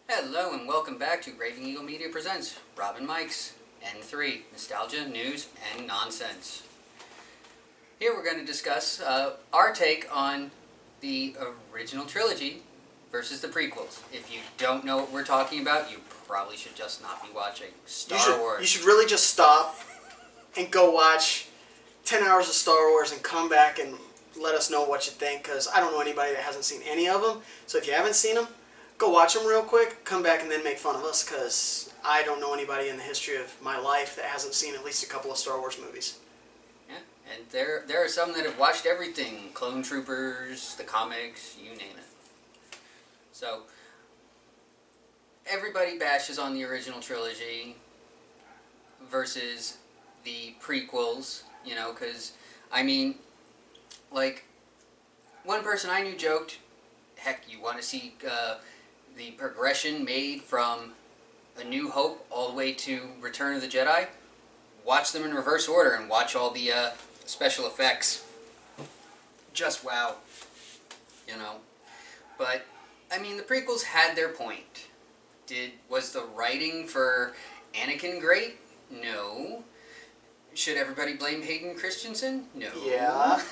Hello and welcome back to Raving Eagle Media Presents Rob and Mike's N3-Nostalgia, News, and Nonsense. Here we're going to discuss our take on the original trilogy versus the prequels. If you don't know what we're talking about, you probably should just not be watching Star Wars. You should really just stop and go watch 10 hours of Star Wars and come back and let us know what you think, because I don't know anybody that hasn't seen any of them. So if you haven't seen them, go watch them real quick, come back and then make fun of us, because I don't know anybody in the history of my life that hasn't seen at least a couple of Star Wars movies. Yeah, and there are some that have watched everything. Clone Troopers, the comics, you name it. So, everybody bashes on the original trilogy versus the prequels, you know, because, I mean, like, one person I knew joked, heck, you want to see the progression made from A New Hope all the way to Return of the Jedi? Watch them in reverse order and watch all the special effects. Just wow. You know. But, I mean, the prequels had their point. Was the writing for Anakin great? No. Should everybody blame Hayden Christensen? No. Yeah.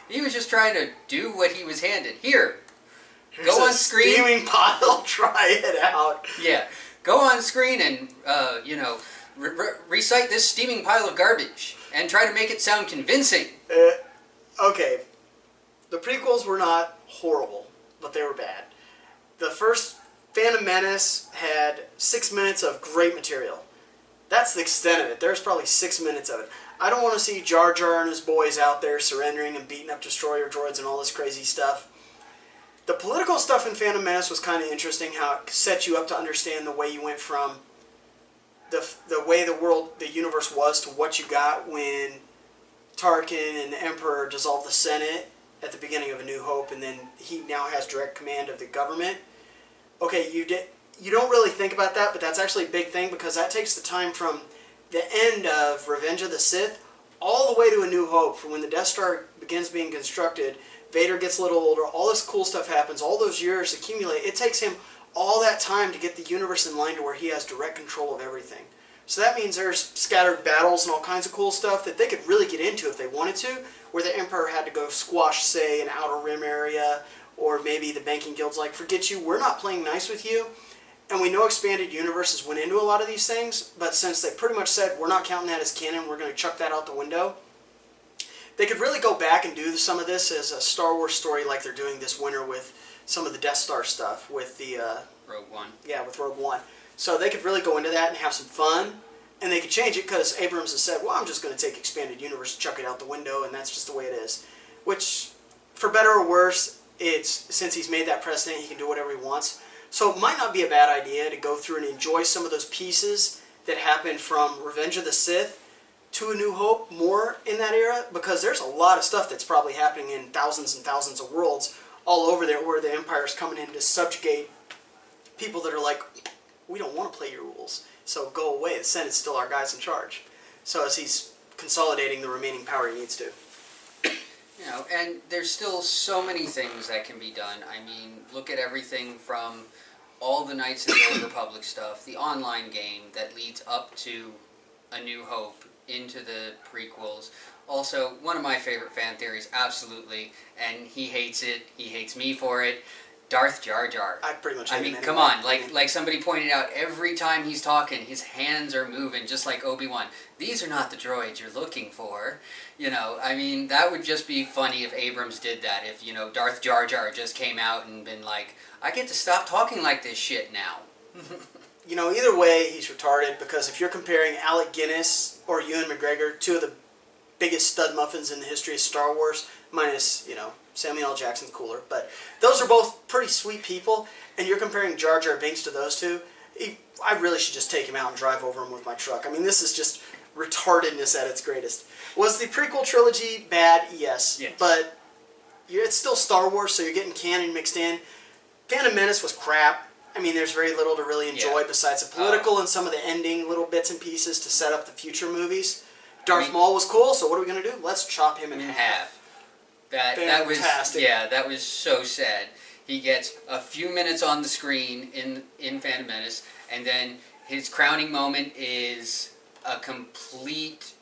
He was just trying to do what he was handed. Here, go on screen. Steaming pile, try it out. Yeah, go on screen and, you know, recite this steaming pile of garbage and try to make it sound convincing. Okay, the prequels were not horrible, but they were bad. The first Phantom Menace had 6 minutes of great material. That's the extent of it. There's probably 6 minutes of it. I don't want to see Jar Jar and his boys out there surrendering and beating up destroyer droids and all this crazy stuff. The political stuff in Phantom Menace was kind of interesting, how it set you up to understand the way you went from the way the universe was to what you got when Tarkin and the Emperor dissolved the Senate at the beginning of A New Hope, and then he now has direct command of the government. Okay, you don't really think about that, but that's actually a big thing, because that takes the time from the end of Revenge of the Sith all the way to A New Hope. From when the Death Star begins being constructed, Vader gets a little older, all this cool stuff happens, all those years accumulate. It takes him all that time to get the universe in line to where he has direct control of everything. So that means there's scattered battles and all kinds of cool stuff that they could really get into if they wanted to, where the Emperor had to go squash, say, an Outer Rim area, or maybe the banking guild's like, forget you, we're not playing nice with you. And we know expanded universes went into a lot of these things, but since they pretty much said, we're not counting that as canon, we're going to chuck that out the window, they could really go back and do some of this as a Star Wars story like they're doing this winter with some of the Death Star stuff, with the Rogue One. Yeah, with Rogue One. So they could really go into that and have some fun, and they could change it, because Abrams has said, well, I'm just going to take expanded universe, chuck it out the window, and that's just the way it is. Which, for better or worse, since he's made that precedent, he can do whatever he wants. So it might not be a bad idea to go through and enjoy some of those pieces that happened from Revenge of the Sith to A New Hope more in that era, because there's a lot of stuff that's probably happening in thousands and thousands of worlds all over there, where the Empire's coming in to subjugate people that are like, we don't want to play your rules, so go away. The Senate's still our guys in charge. So as he's consolidating the remaining power he needs to. You know, and there's still so many things that can be done. I mean, look at everything from all the Knights of the Old Republic stuff, the online game that leads up to A New Hope, into the prequels. Also, one of my favorite fan theories, absolutely, and he hates it, he hates me for it, Darth Jar Jar. I pretty much hate him come on, like somebody pointed out, every time he's talking, his hands are moving, just like Obi-Wan. These are not the droids you're looking for. You know, I mean, that would just be funny if Abrams did that, if, you know, Darth Jar Jar just came out and been like, I get to stop talking like this shit now. You know, either way, he's retarded, because if you're comparing Alec Guinness or Ewan McGregor, two of the biggest stud muffins in the history of Star Wars, minus, you know, Samuel L. Jackson's cooler, but those are both pretty sweet people, and you're comparing Jar Jar Binks to those two, I really should just take him out and drive over him with my truck. I mean, this is just retardedness at its greatest. Was the prequel trilogy bad? Yes. But it's still Star Wars, so you're getting canon mixed in. Phantom Menace was crap. I mean, there's very little to really enjoy besides the political and some of the ending little bits and pieces to set up the future movies. Darth Maul was cool, so what are we going to do? Let's chop him in half. That was, yeah, that was so sad. He gets a few minutes on the screen in Phantom Menace, and then his crowning moment is a complete,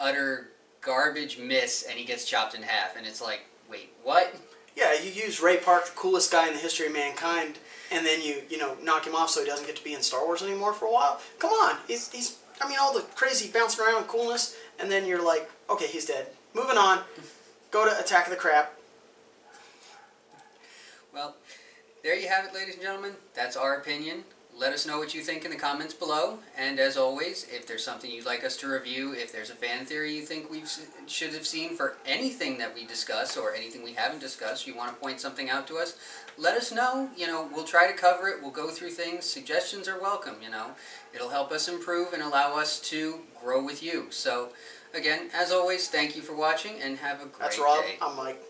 utter garbage miss, and he gets chopped in half. And it's like, wait, what? Yeah, you use Ray Park, the coolest guy in the history of mankind, and then you knock him off so he doesn't get to be in Star Wars anymore for a while. Come on, he's I mean all the crazy bouncing around and coolness, and then you're like, okay, he's dead. Moving on. Go to Attack of the Crap. Well, there you have it, ladies and gentlemen. That's our opinion. Let us know what you think in the comments below. And as always, if there's something you'd like us to review, if there's a fan theory you think we should have seen for anything that we discuss or anything we haven't discussed, you want to point something out to us, let us know. We'll try to cover it. We'll go through things. Suggestions are welcome, It'll help us improve and allow us to grow with you. So, again, as always, thank you for watching and have a great day. That's Rob. I'm Mike.